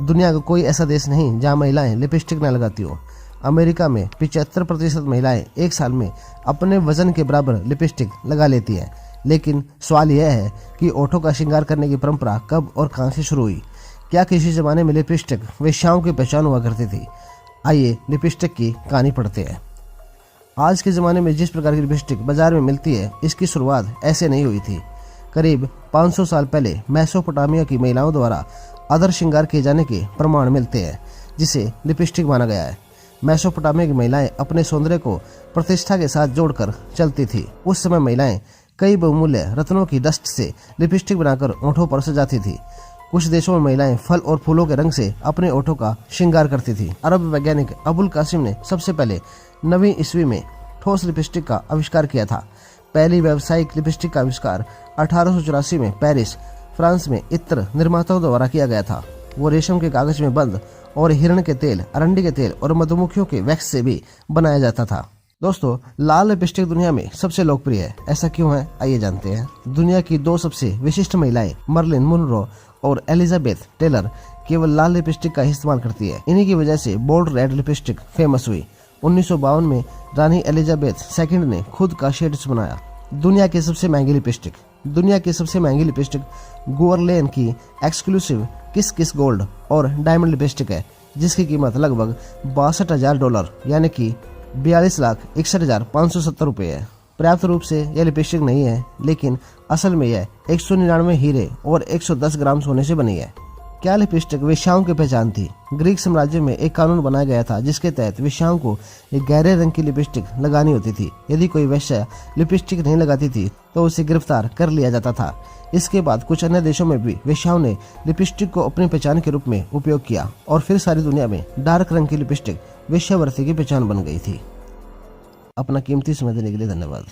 दुनिया का कोई ऐसा देश नहीं जहां महिलाएं लिपस्टिक न लगाती हो। अमेरिका में 75% महिलाएं एक साल में अपने वजन के बराबर लिपस्टिक लगा लेती हैं। लेकिन सवाल यह है कि ओठों का श्रृंगार करने की परंपरा कब और कहां से शुरू हुई? क्या किसी जमाने में लिपस्टिक वेश्याओं की पहचान हुआ करती थी? आइए लिपस्टिक की कहानी पढ़ते हैं। आज के ज़माने में जिस प्रकार की लिपस्टिक बाजार में मिलती है, इसकी शुरुआत ऐसे नहीं हुई थी। करीब 500 साल पहले मेसोपोटामिया की महिलाओं द्वारा अदर श्रृंगार किए जाने के प्रमाण मिलते हैं, जिसे लिपस्टिक माना गया है। मेसोपोटामिया की महिलाएं अपने सौंदर्य को प्रतिष्ठा के साथ जोड़कर चलती थी। उस समय महिलाएं कई बहुमूल्य रत्नों की डस्ट से लिपस्टिक बनाकर ओठों पर सजाती थी। कुछ देशों में महिलाएं फल और फूलों के रंग से अपने ओठों का श्रृंगार करती थी। अरब वैज्ञानिक अबुल कासिम ने सबसे पहले 9वीं ईस्वी में ठोस लिपस्टिक का आविष्कार किया था। पहली व्यावसायिक लिपस्टिक का आविष्कार 1884 में पेरिस, फ्रांस में इत्र निर्माताओं द्वारा किया गया था। वो रेशम के कागज में बंद और हिरण के तेल, अरंडी के तेल और मधुमक्खियों के वैक्स से भी बनाया जाता था। दोस्तों, लाल लिपस्टिक दुनिया में सबसे लोकप्रिय है। ऐसा क्यों है, आइए जानते हैं। दुनिया की दो सबसे विशिष्ट महिलाएं मर्लिन मुनरो और एलिजाबेथ टेलर केवल लाल लिपस्टिक का इस्तेमाल करती है। इन्हीं की वजह से बोल्ड रेड लिपस्टिक फेमस हुई। 1952 में रानी एलिजाबेथ सेकंड ने खुद का शेड्स बनाया। दुनिया की सबसे महंगी लिपस्टिक गुअरलेन की एक्सक्लूसिव किस किस गोल्ड और डायमंड लिपस्टिक है, जिसकी कीमत लगभग $62,000 यानी कि 42,61,570 रुपये है। पर्याप्त रूप से यह लिपस्टिक नहीं है, लेकिन असल में यह 199 हीरे और 110 ग्राम सोने से बनी है। क्या लिपस्टिक वेश्याओं की पहचान थी? ग्रीक साम्राज्य में एक कानून बनाया गया था, जिसके तहत वेश्याओं को एक गहरे रंग की लिपस्टिक लगानी होती थी। यदि कोई वेश्या लिपस्टिक नहीं लगाती थी तो उसे गिरफ्तार कर लिया जाता था। इसके बाद कुछ अन्य देशों में भी वेश्याओं ने लिपस्टिक को अपनी पहचान के रूप में उपयोग किया और फिर सारी दुनिया में डार्क रंग की लिपस्टिक वेश्यावृत्ति की पहचान बन गई थी। अपना कीमती समय देने के लिए धन्यवाद।